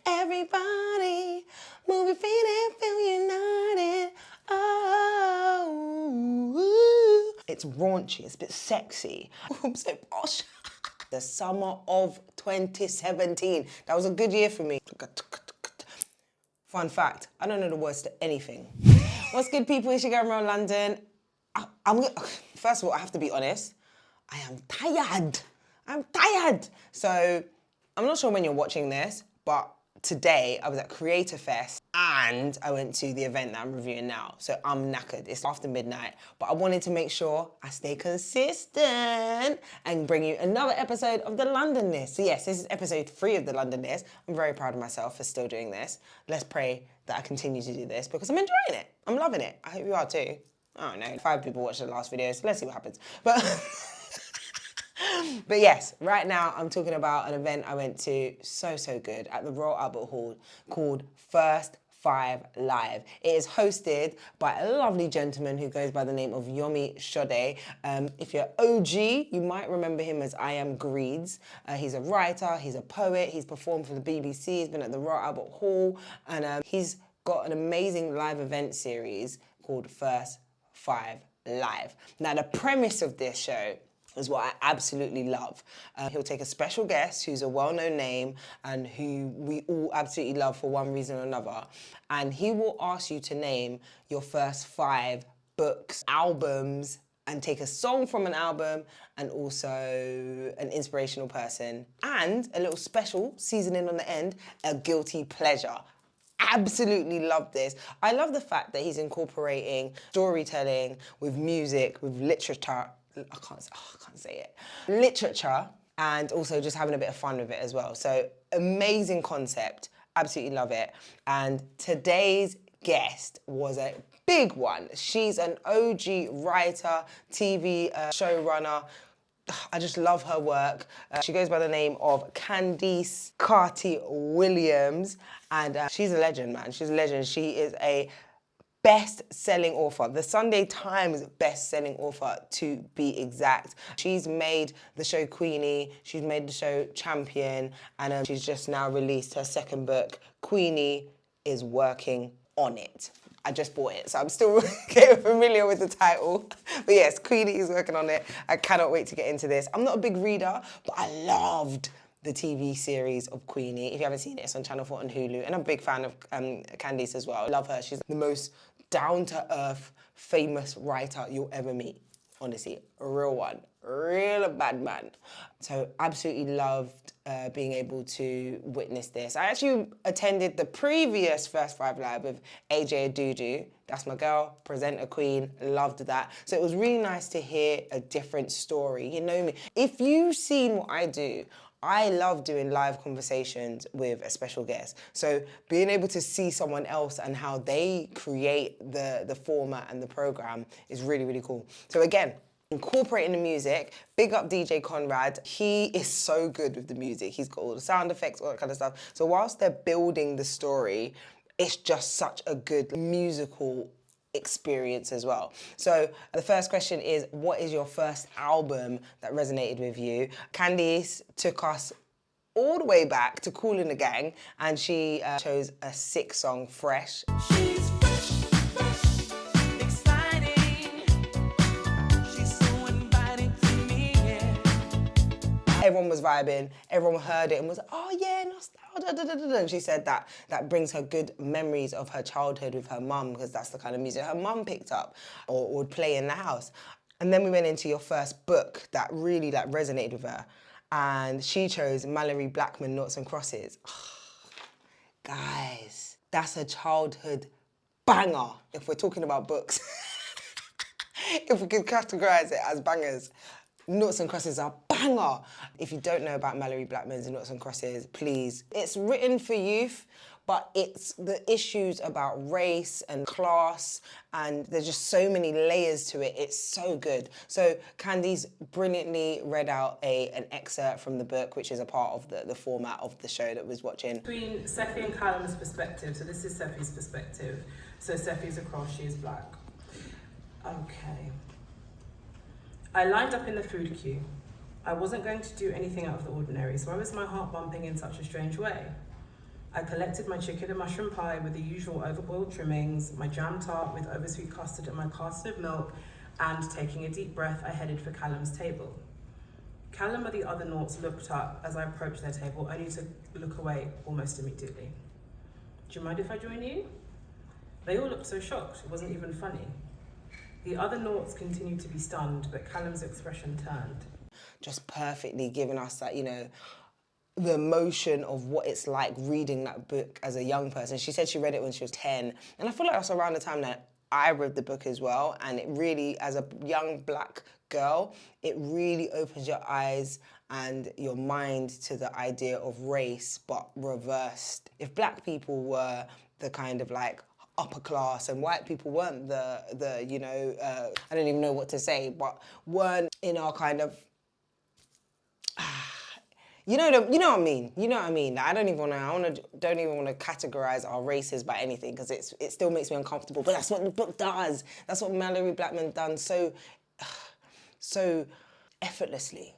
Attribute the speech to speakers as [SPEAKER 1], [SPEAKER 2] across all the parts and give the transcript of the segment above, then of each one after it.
[SPEAKER 1] Everybody, move your feet and feel united. Oh, it's raunchy, it's a bit sexy. I'm so posh. The summer of 2017. That was a good year for me. Fun fact, I don't know the words to anything. What's good, people? It's your girl, Remel London. First of all, I have to be honest. I am tired. I'm tired. So, I'm not sure when you're watching this, but today I was at Creator Fest and I went to the event that I'm reviewing now. So I'm knackered. It's after midnight, but I wanted to make sure I stay consistent and bring you another episode of the London List. So yes, this is episode 3 of the London List. I'm very proud of myself for still doing this. Let's pray that I continue to do this because I'm enjoying it. I'm loving it. I hope you are too. I don't know, 5 people watched the last video, so let's see what happens. But yes, right now I'm talking about an event I went to, so good, at the Royal Albert Hall called First 5 Live. It is hosted by a lovely gentleman who goes by the name of Yomi Sode. If you're OG, you might remember him as I Am Greeds. He's a writer, he's a poet, he's performed for the BBC, he's been at the Royal Albert Hall, and he's got an amazing live event series called First 5 Live. Now, the premise of this show is what I absolutely love. He'll take a special guest who's a well-known name and who we all absolutely love for one reason or another. And he will ask you to name your first 5 books, albums, and take a song from an album and also an inspirational person. And a little special seasoning on the end, a guilty pleasure. Absolutely love this. I love the fact that he's incorporating storytelling with music, with literature. I can't say it. Literature, and also just having a bit of fun with it as well. So amazing concept. Absolutely love it. And today's guest was a big one. She's an OG writer, TV showrunner. I just love her work. She goes by the name of Candice Carty Williams, and she's a legend, man. She's a legend. She is a best-selling author, the Sunday Times best-selling author to be exact. She's made the show Queenie, she's made the show Champion, and she's just now released her second book. Queenie is working on it. I just bought it, so I'm still getting familiar with the title. But yes, Queenie is working on it. I cannot wait to get into this. I'm not a big reader, but I loved the TV series of Queenie. If you haven't seen it, it's on Channel 4 and Hulu. And I'm a big fan of Candice as well. I love her. She's the most down-to-earth, famous writer you'll ever meet. Honestly, a real one. Real bad man. So absolutely loved being able to witness this. I actually attended the previous First 5 Live with AJ Adudu. That's my girl, presenter queen, loved that. So it was really nice to hear a different story. You know me. If you've seen what I do, I love doing live conversations with a special guest. So being able to see someone else and how they create the format and the program is really, really cool. So again, incorporating the music, big up DJ Conrad. He is so good with the music. He's got all the sound effects, all that kind of stuff. So whilst they're building the story, it's just such a good musical experience as well. So the first question is, what is your first album that resonated with you? Candice took us all the way back to Kool and the Gang, and she chose a 6-song, Fresh. She's fresh, fresh, exciting. She's so inviting to me, yeah. Everyone was vibing, everyone heard it and was like, oh yeah, nostalgia. And she said that brings her good memories of her childhood with her mum, because that's the kind of music her mum picked up or would play in the house. And then we went into your first book that really resonated with her. And she chose Mallory Blackman, Noughts and Crosses. Oh, guys, that's a childhood banger if we're talking about books. If we could categorize it as bangers. Noughts and Crosses are banger. If you don't know about Mallory Blackman's Noughts and Crosses, please. It's written for youth, but it's the issues about race and class, and there's just so many layers to it. It's so good. So Candice brilliantly read out an excerpt from the book, which is a part of the format of the show that we was watching.
[SPEAKER 2] Between Sephi and Callum's perspective, so this is Sephi's perspective. So Sephi's across, she is black. Okay. I lined up in the food queue. I wasn't going to do anything out of the ordinary, so why was my heart bumping in such a strange way? I collected my chicken and mushroom pie with the usual overboiled trimmings, my jam tart with oversweet custard and my carton of milk, and taking a deep breath, I headed for Callum's table. Callum and the other noughts looked up as I approached their table, only to look away almost immediately. Do you mind if I join you? They all looked so shocked, it wasn't even funny. The other noughts continued to be stunned, but Callum's expression turned.
[SPEAKER 1] Just perfectly giving us that, you know, the emotion of what it's like reading that book as a young person. She said she read it when she was 10. And I feel like that's around the time that I read the book as well. And it really, as a young black girl, it really opens your eyes and your mind to the idea of race, but reversed. If black people were the kind of like upper class and white people weren't the you know, I don't even know what to say, but weren't in our kind of, you know what I mean. You know what I mean. I don't even want to categorize our races by anything because it still makes me uncomfortable. But that's what the book does. That's what Mallory Blackman done so effortlessly,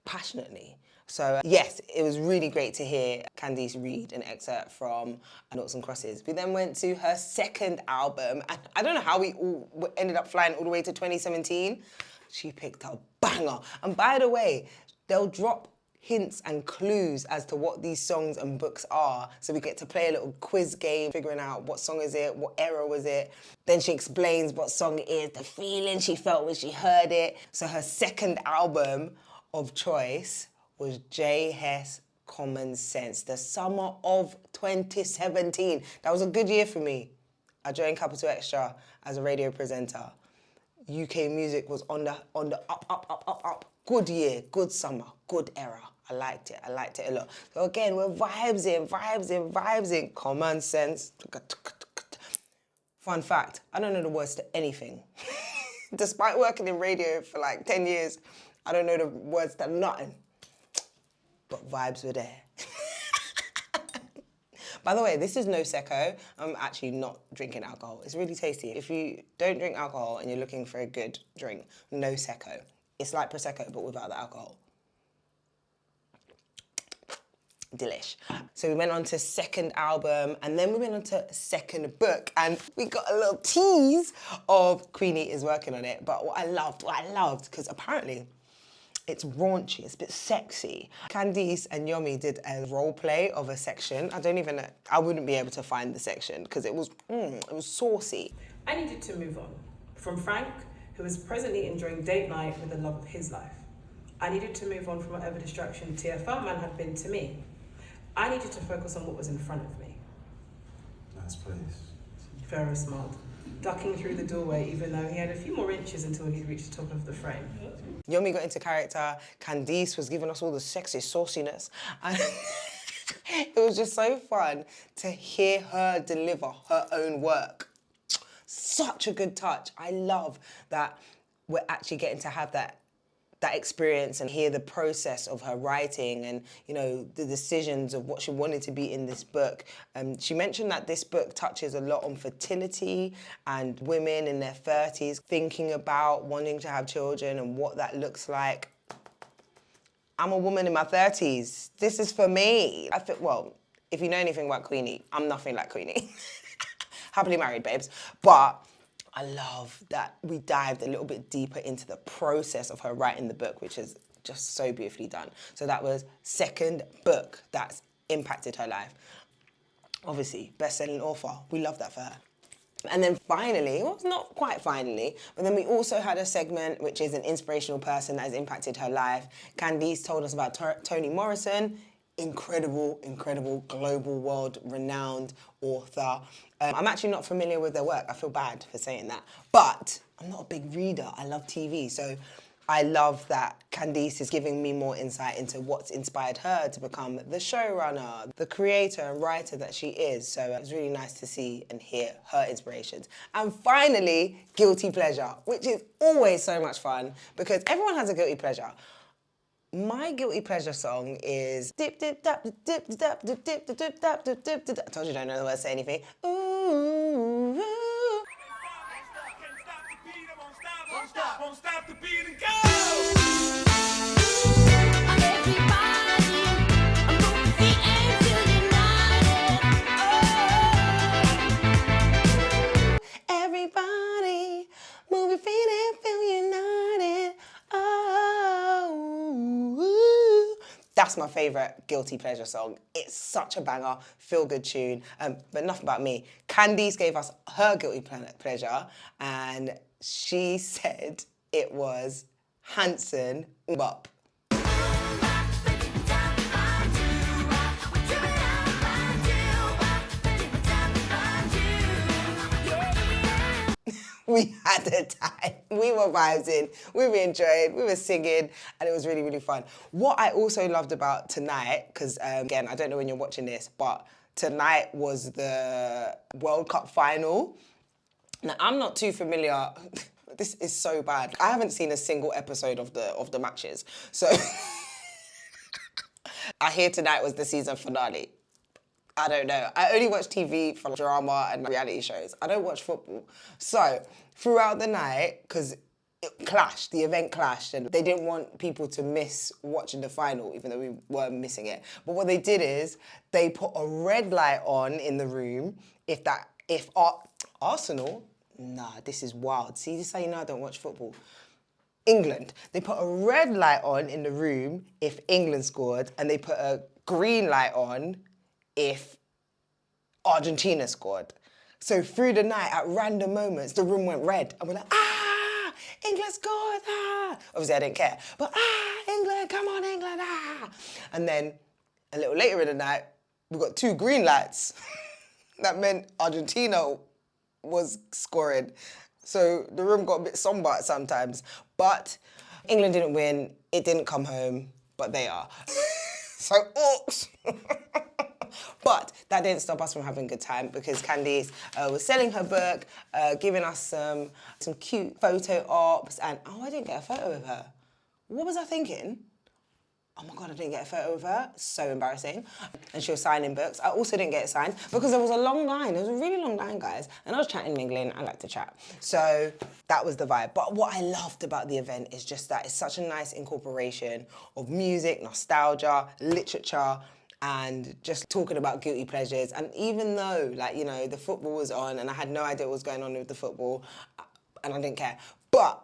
[SPEAKER 1] passionately. So yes, it was really great to hear Candice read an excerpt from Noughts and Crosses. We then went to her second album, and I don't know how we all ended up flying all the way to 2017. She picked a banger. And by the way, they'll drop hints and clues as to what these songs and books are. So we get to play a little quiz game, figuring out what song is it, what era was it. Then she explains what song it is, the feeling she felt when she heard it. So her second album of choice was J. Hess Common Sense, the summer of 2017. That was a good year for me. I joined Capital Extra as a radio presenter. UK music was on the up. Good year, good summer, good era. I liked it a lot. So again, we're vibes in. Common sense. Fun fact, I don't know the words to anything. Despite working in radio for like 10 years, I don't know the words to nothing. But vibes were there. By the way, this is no Secco. I'm actually not drinking alcohol. It's really tasty. If you don't drink alcohol and you're looking for a good drink, no Secco. It's like Prosecco, but without the alcohol. Delish. So we went on to second album, and then we went on to second book, and we got a little tease of Queenie is working on it. But what I loved, because apparently it's raunchy, it's a bit sexy. Candice and Yomi did a role play of a section. I wouldn't be able to find the section because it was saucy.
[SPEAKER 2] I needed to move on from Frank, who is presently enjoying date night with the love of his life. I needed to move on from whatever distraction TFL man had been to me. I needed to focus on what was in front of me.
[SPEAKER 3] Nice place.
[SPEAKER 2] Very smart. Ducking through the doorway, even though he had a few more inches until he reached the top of the frame.
[SPEAKER 1] Yomi got into character. Candice was giving us all the sexy sauciness. And it was just so fun to hear her deliver her own work. Such a good touch. I love that we're actually getting to have that experience and hear the process of her writing and, you know, the decisions of what she wanted to be in this book. She mentioned that this book touches a lot on fertility and women in their 30s thinking about wanting to have children and what that looks like. I'm a woman in my 30s. This is for me. I feel, well, if you know anything about Queenie, I'm nothing like Queenie. Happily married, babes. But I love that we dived a little bit deeper into the process of her writing the book, which is just so beautifully done. So that was second book that's impacted her life. Obviously, best-selling author. We love that for her. And then finally, well, not quite finally, but then we also had a segment which is an inspirational person that has impacted her life. Candice told us about Toni Morrison, incredible, global, world-renowned author. I'm actually not familiar with their work. I feel bad for saying that. But I'm not a big reader. I love TV. So I love that Candice is giving me more insight into what's inspired her to become the showrunner, the creator and writer that she is. So it was really nice to see and hear her inspirations. And finally, guilty pleasure, which is always so much fun because everyone has a guilty pleasure. My guilty pleasure song is dip dip dap dip dap dip dip dip dip dap dip dip dip. I told you I don't know the words to anything. Ooh. Won't stop the beat and go. That's my favourite guilty pleasure song. It's such a banger, feel-good tune. But enough about me. Candice gave us her guilty pleasure, and she said it was Hanson Up. We had a time. We were vibing, we were enjoying, we were singing, and it was really, really fun. What I also loved about tonight, because again, I don't know when you're watching this, but tonight was the World Cup final. Now, I'm not too familiar. This is so bad. I haven't seen a single episode of the matches. So I hear tonight was the season finale. I don't know. I only watch TV for drama and reality shows. I don't watch football. So throughout the night, because it clashed, the event clashed, and they didn't want people to miss watching the final, even though we were missing it. But what they did is they put a red light on in the room if Arsenal, nah, this is wild. See, this is how you know I don't watch football. England, they put a red light on in the room if England scored, and they put a green light on if Argentina scored. So through the night, at random moments, the room went red. And we're like, England scored, Obviously, I didn't care. But, England, come on, England, And then a little later in the night, we got 2 green lights. That meant Argentina was scoring. So the room got a bit somber sometimes. But England didn't win. It didn't come home, but they are. So, But that didn't stop us from having a good time, because Candice was selling her book, giving us some cute photo ops, and I didn't get a photo of her. What was I thinking? Oh my God, I didn't get a photo of her. So embarrassing. And she was signing books. I also didn't get it signed because there was a long line. There was a really long line, guys. And I was chatting, mingling. I like to chat. So that was the vibe. But what I loved about the event is just that it's such a nice incorporation of music, nostalgia, literature, and just talking about guilty pleasures. And even though, like, you know, the football was on and I had no idea what was going on with the football, and I didn't care. But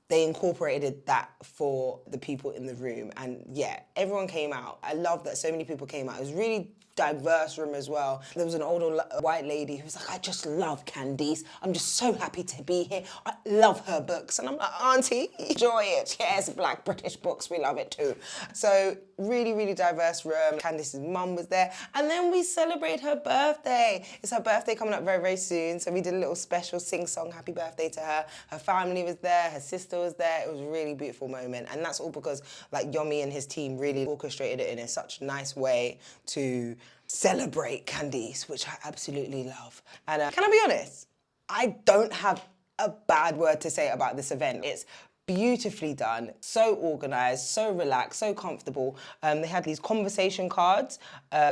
[SPEAKER 1] they incorporated that for the people in the room. And yeah, everyone came out. I love that so many people came out. It was really diverse room as well. There was an older white lady who was like, I just love Candice. I'm just so happy to be here. I love her books. And I'm like, Auntie, enjoy it. Yes, Black British books, we love it too. So really, really diverse room. Candice's mum was there. And then we celebrate her birthday. It's her birthday coming up very, very soon. So we did a little special sing-song happy birthday to her. Her family was there, her sister was there. It was a really beautiful moment. And that's all because like Yomi and his team really orchestrated it in such a nice way to celebrate Candice, which I absolutely love. And can I be honest? I don't have a bad word to say about this event. It's beautifully done, so organised, so relaxed, so comfortable. They had these conversation cards.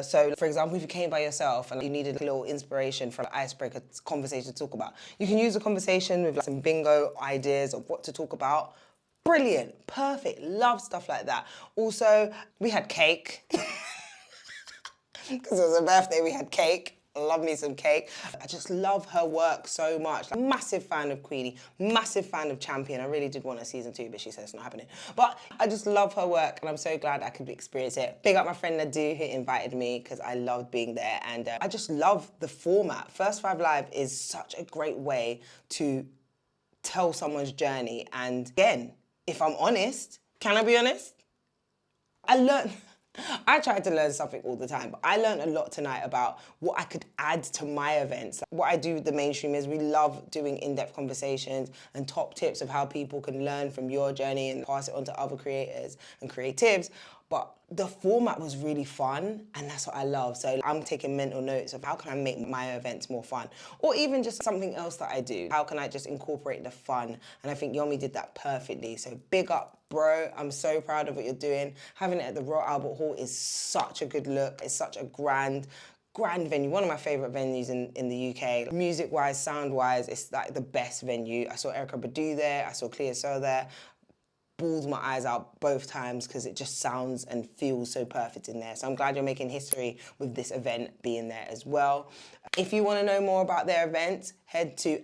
[SPEAKER 1] So, for example, if you came by yourself and you needed a little inspiration for an icebreaker conversation to talk about, you can use a conversation with like, some bingo ideas of what to talk about. Brilliant, perfect, love stuff like that. Also, we had cake. Because it was a birthday, we had cake. Love me some cake. I just love her work so much. Like, massive fan of Queenie, massive fan of Champion. I really did want a season 2, but she said it's not happening. But I just love her work, and I'm so glad I could experience it. Big up my friend Nadu, who invited me, because I loved being there. And I just love the format. First 5 Live is such a great way to tell someone's journey. And again, if I'm honest, can I be honest? I try to learn something all the time, but I learned a lot tonight about what I could add to my events. Like, what I do with the mainstream is we love doing in-depth conversations and top tips of how people can learn from your journey and pass it on to other creators and creatives. But the format was really fun, and that's what I love. So I'm taking mental notes of how can I make my events more fun, or even just something else that I do. How can I just incorporate the fun? And I think Yomi did that perfectly. So big up, bro. I'm so proud of what you're doing. Having it at the Royal Albert Hall is such a good look. It's such a grand venue, one of my favourite venues in the UK. Music-wise, sound-wise, it's like the best venue. I saw Erykah Badu there, I saw Cleo Sol there. Bawled my eyes out both times because it just sounds and feels so perfect in there. So I'm glad you're making history with this event being there as well. If you want to know more about their events, head to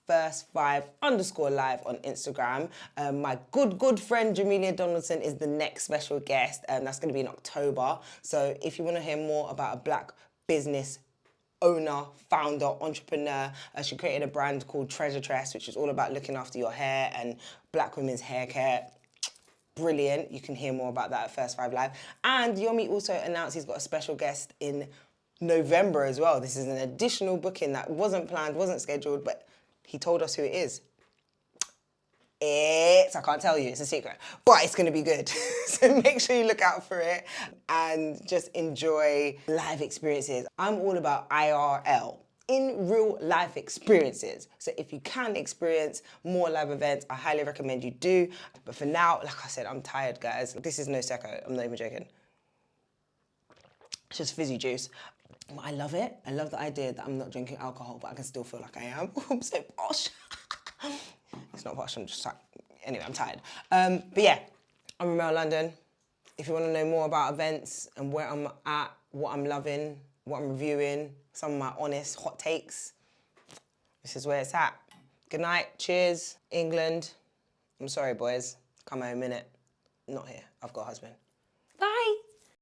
[SPEAKER 1] first5_live on Instagram. My good friend Jamelia Donaldson is the next special guest, and that's going to be in October. So if you want to hear more about a black business owner, founder, entrepreneur, she created a brand called Treasure Tress, which is all about looking after your hair and black women's hair care. Brilliant. You can hear more about that at First 5 Live. And Yomi also announced he's got a special guest in November as well. This is an additional booking that wasn't planned, wasn't scheduled, but he told us who it is. I can't tell you, it's a secret, but it's gonna be good. So make sure you look out for it and just enjoy live experiences. I'm all about IRL, in real life experiences. So if you can experience more live events, I highly recommend you do. But for now, like I said, I'm tired, guys. This is no secco, I'm not even joking. It's just fizzy juice. I love it. I love the idea that I'm not drinking alcohol, but I can still feel like I am. I'm so posh. It's not posh, I'm just like, anyway, I'm tired. But yeah, I'm Remel London. If you want to know more about events and where I'm at, what I'm loving, what I'm reviewing, some of my honest hot takes, this is where it's at. Good night, cheers, England. I'm sorry, boys. Come home, innit? Not here, I've got a husband.